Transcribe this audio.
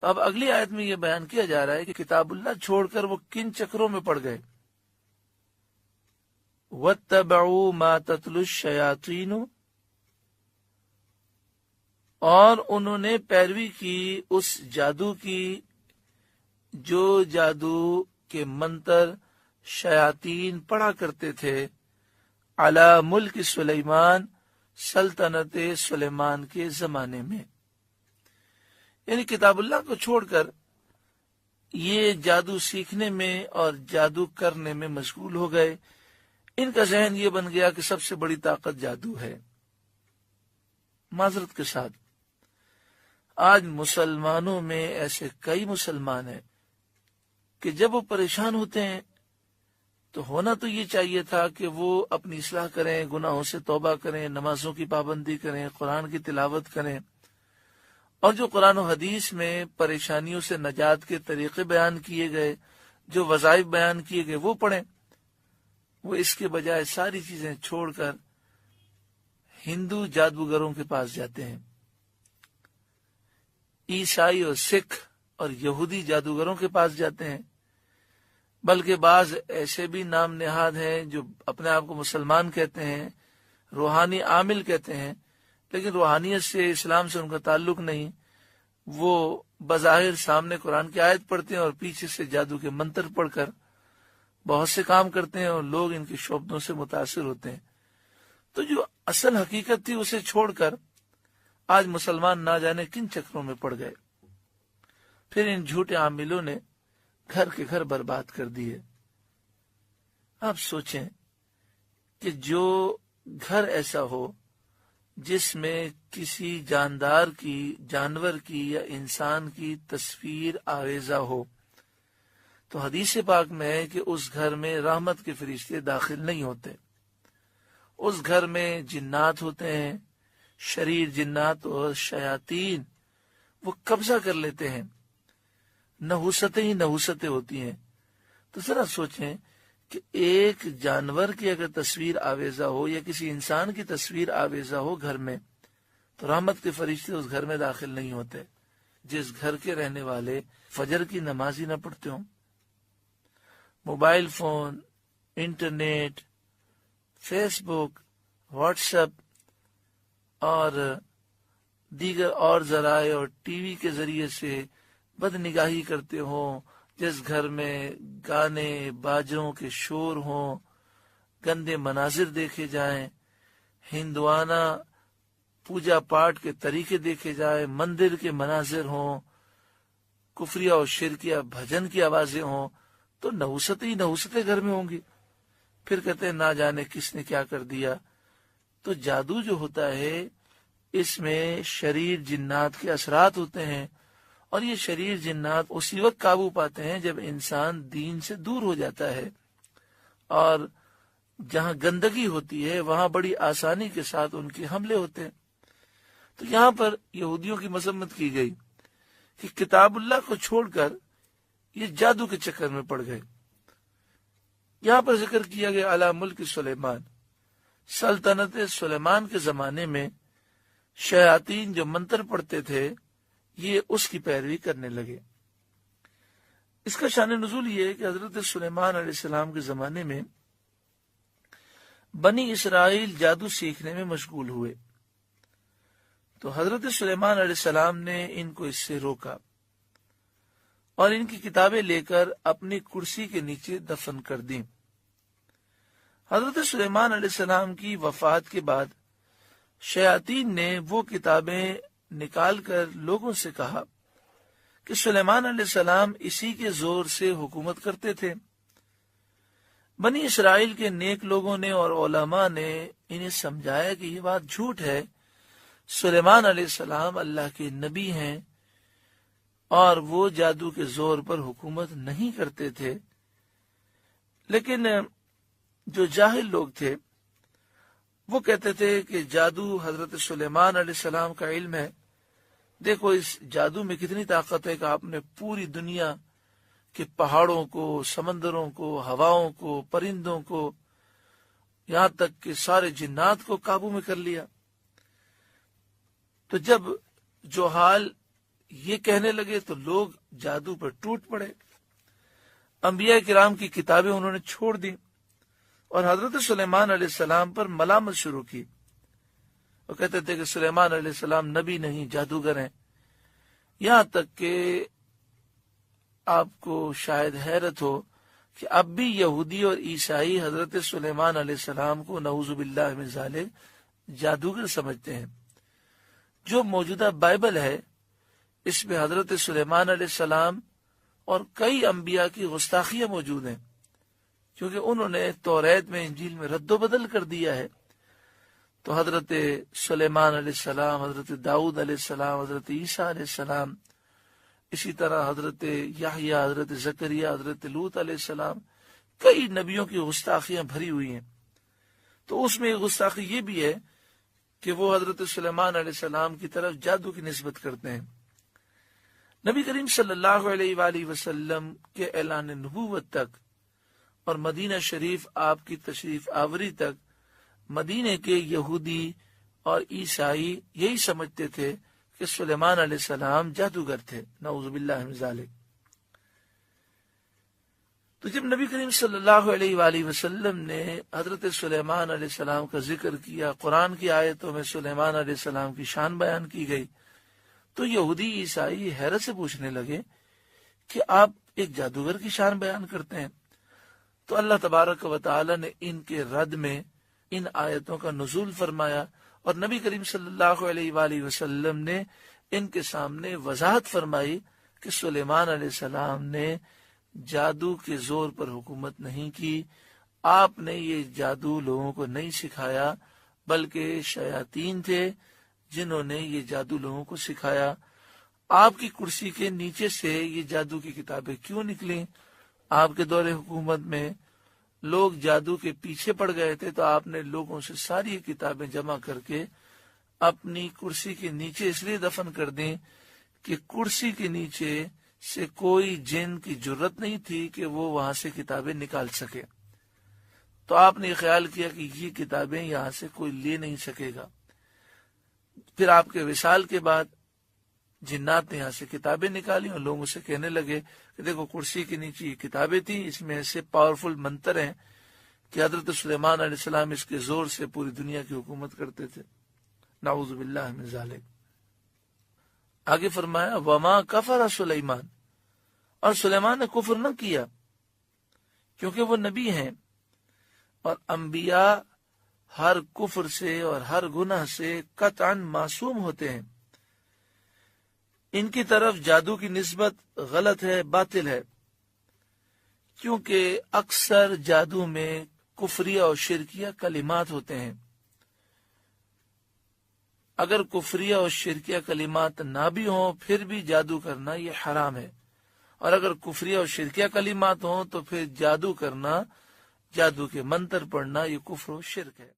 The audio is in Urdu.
اب اگلی آیت میں یہ بیان کیا جا رہا ہے کہ کتاب اللہ چھوڑ کر وہ کن چکروں میں پڑ گئے. وَاتَّبَعُوا مَا تَتْلُو الشَّيَاطِينُ، اور انہوں نے پیروی کی اس جادو کی جو جادو کے منتر شیاطین پڑھا کرتے تھے، علی ملک سلیمان، سلطنت سلیمان کے زمانے میں. یعنی کتاب اللہ کو چھوڑ کر یہ جادو سیکھنے میں اور جادو کرنے میں مشغول ہو گئے. ان کا ذہن یہ بن گیا کہ سب سے بڑی طاقت جادو ہے. معذرت کے ساتھ آج مسلمانوں میں ایسے کئی مسلمان ہیں کہ جب وہ پریشان ہوتے ہیں تو ہونا تو یہ چاہیے تھا کہ وہ اپنی اصلاح کریں، گناہوں سے توبہ کریں، نمازوں کی پابندی کریں، قرآن کی تلاوت کریں، اور جو قرآن و حدیث میں پریشانیوں سے نجات کے طریقے بیان کیے گئے، جو وظائف بیان کیے گئے وہ پڑھیں. وہ اس کے بجائے ساری چیزیں چھوڑ کر ہندو جادوگروں کے پاس جاتے ہیں، عیسائی اور سکھ اور یہودی جادوگروں کے پاس جاتے ہیں. بلکہ بعض ایسے بھی نام نہاد ہیں جو اپنے آپ کو مسلمان کہتے ہیں، روحانی عامل کہتے ہیں، لیکن روحانیت سے، اسلام سے ان کا تعلق نہیں. وہ بظاہر سامنے قرآن کی آیت پڑھتے ہیں اور پیچھے سے جادو کے منتر پڑھ کر بہت سے کام کرتے ہیں اور لوگ ان کی شعبدوں سے متاثر ہوتے ہیں. تو جو اصل حقیقت تھی اسے چھوڑ کر آج مسلمان نہ جانے کن چکروں میں پڑ گئے. پھر ان جھوٹے عاملوں نے گھر کے گھر برباد کر دیے. آپ سوچیں کہ جو گھر ایسا ہو جس میں کسی جاندار کی، جانور کی یا انسان کی تصویر آویزہ ہو، تو حدیث پاک میں ہے کہ اس گھر میں رحمت کے فرشتے داخل نہیں ہوتے. اس گھر میں جنات ہوتے ہیں، شریر جنات اور شیاطین وہ قبضہ کر لیتے ہیں. نحوستیں ہی نحوستیں ہوتی ہیں. تو ذرا سوچیں کہ ایک جانور کی اگر تصویر آویزہ ہو یا کسی انسان کی تصویر آویزہ ہو گھر میں، تو رحمت کے فرشتے اس گھر میں داخل نہیں ہوتے. جس گھر کے رہنے والے فجر کی نماز ہی نہ پڑھتے ہوں، موبائل فون، انٹرنیٹ، فیس بک، واٹس ایپ اور دیگر اور ذرائع اور ٹی وی کے ذریعے سے بد نگاہی کرتے ہوں، جس گھر میں گانے باجوں کے شور ہوں، گندے مناظر دیکھے جائیں، ہندوانہ پوجا پاٹ کے طریقے دیکھے جائیں، مندر کے مناظر ہوں، کفریہ اور شرکیہ بھجن کی آوازیں ہوں، تو نحوستیں ہی نحوستیں گھر میں ہوں گی. پھر کہتے ہیں نہ جانے کس نے کیا کر دیا. تو جادو جو ہوتا ہے اس میں شریر جنات کے اثرات ہوتے ہیں، اور یہ شریر جنات اسی وقت قابو پاتے ہیں جب انسان دین سے دور ہو جاتا ہے، اور جہاں گندگی ہوتی ہے وہاں بڑی آسانی کے ساتھ ان کے حملے ہوتے ہیں. تو یہاں پر یہودیوں کی مذمت کی گئی کہ کتاب اللہ کو چھوڑ کر یہ جادو کے چکر میں پڑ گئے. یہاں پر ذکر کیا گیا علی ملک سلیمان، سلطنت سلیمان کے زمانے میں شیاطین جو منتر پڑھتے تھے یہ اس کی پیروی کرنے لگے. اس کا شان نزول یہ ہے کہ حضرت سلیمان علیہ السلام کے زمانے میں بنی اسرائیل جادو سیکھنے میں مشغول ہوئے. تو حضرت سلیمان علیہ السلام نے ان کو اس سے روکا اور ان کی کتابیں لے کر اپنی کرسی کے نیچے دفن کر دیں. حضرت سلیمان علیہ السلام کی وفات کے بعد شیاطین نے وہ کتابیں نکال کر لوگوں سے کہا کہ سلیمان علیہ السلام اسی کے زور سے حکومت کرتے تھے. بنی اسرائیل کے نیک لوگوں نے اور علماء نے انہیں سمجھایا کہ یہ بات جھوٹ ہے، سلیمان علیہ السلام اللہ کے نبی ہیں اور وہ جادو کے زور پر حکومت نہیں کرتے تھے. لیکن جو جاہل لوگ تھے وہ کہتے تھے کہ جادو حضرت سلیمان علیہ السلام کا علم ہے. دیکھو اس جادو میں کتنی طاقت ہے کہ آپ نے پوری دنیا کے پہاڑوں کو، سمندروں کو، ہواؤں کو، پرندوں کو، یہاں تک کہ سارے جنات کو قابو میں کر لیا. تو جب جو حال یہ کہنے لگے تو لوگ جادو پر ٹوٹ پڑے. انبیاء کرام کی کتابیں انہوں نے چھوڑ دی اور حضرت سلیمان علیہ السلام پر ملامت شروع کی. وہ کہتے تھے کہ سلیمان علیہ السلام نبی نہیں جادوگر ہیں. یہاں تک کہ آپ کو شاید حیرت ہو کہ اب بھی یہودی اور عیسائی حضرت سلیمان علیہ السلام کو نعوذ باللہ من ذالک جادوگر سمجھتے ہیں. جو موجودہ بائبل ہے اس میں حضرت سلیمان علیہ السلام اور کئی انبیاء کی گستاخیاں موجود ہیں، کیونکہ انہوں نے توریت میں انجیل میں رد و بدل کر دیا ہے. تو حضرت سلیمان علیہ السلام، حضرت داؤد علیہ السلام، حضرت عیسیٰ علیہ السلام، اسی طرح حضرت یحییٰ، حضرت زکریا، حضرت لوط علیہ السلام، کئی نبیوں کی گستاخیاں بھری ہوئی ہیں. تو اس میں گستاخی یہ بھی ہے کہ وہ حضرت سلیمان علیہ السلام کی طرف جادو کی نسبت کرتے ہیں. نبی کریم صلی اللہ علیہ وآلہ وسلم کے اعلان نبوت تک اور مدینہ شریف آپ کی تشریف آوری تک مدینہ کے یہودی اور عیسائی یہی سمجھتے تھے کہ سلیمان علیہ السلام جادوگر تھے، نعوذ باللہ من ذالک. تو جب نبی کریم صلی اللہ علیہ وآلہ وسلم نے حضرت سلیمان علیہ السلام کا ذکر کیا، قرآن کی آیتوں میں سلیمان علیہ السلام کی شان بیان کی گئی، تو یہودی عیسائی حیرت سے پوچھنے لگے کہ آپ ایک جادوگر کی شان بیان کرتے ہیں. تو اللہ تبارک و تعالی نے ان کے رد میں ان آیتوں کا نزول فرمایا اور نبی کریم صلی اللہ علیہ وآلہ وسلم نے ان کے سامنے وضاحت فرمائی کہ سلیمان علیہ السلام نے جادو کے زور پر حکومت نہیں کی. آپ نے یہ جادو لوگوں کو نہیں سکھایا، بلکہ شیاطین تھے جنہوں نے یہ جادو لوگوں کو سکھایا. آپ کی کرسی کے نیچے سے یہ جادو کی کتابیں کیوں نکلیں؟ آپ کے دور حکومت میں لوگ جادو کے پیچھے پڑ گئے تھے، تو آپ نے لوگوں سے ساری کتابیں جمع کر کے اپنی کرسی کے نیچے اس لیے دفن کر دیں کہ کرسی کے نیچے سے کوئی جن کی جرت نہیں تھی کہ وہ وہاں سے کتابیں نکال سکے. تو آپ نے خیال کیا کہ یہ کتابیں یہاں سے کوئی لے نہیں سکے گا. پھر آپ کے وصال کے بعد جنات نے یہاں سے کتابیں نکالی اور لوگوں سے کہنے لگے کہ دیکھو کرسی کے نیچے یہ کتابیں تھیں، اس میں ایسے پاورفل منتر ہیں کہ حضرت سلیمان علیہ السلام اس کے زور سے پوری دنیا کی حکومت کرتے تھے. نعوذ باللہ من ذالک. آگے فرمایا وما کفر سلیمان، اور سلیمان نے کفر نہ کیا کیونکہ وہ نبی ہیں اور انبیاء ہر کفر سے اور ہر گناہ سے قطعاً معصوم ہوتے ہیں. ان کی طرف جادو کی نسبت غلط ہے، باطل ہے، کیونکہ اکثر جادو میں کفریہ اور شرکیہ کلمات ہوتے ہیں. اگر کفریہ اور شرکیہ کلمات نہ بھی ہوں پھر بھی جادو کرنا یہ حرام ہے، اور اگر کفریہ اور شرکیہ کلمات ہوں تو پھر جادو کرنا، جادو کے منتر پڑھنا یہ کفر و شرک ہے.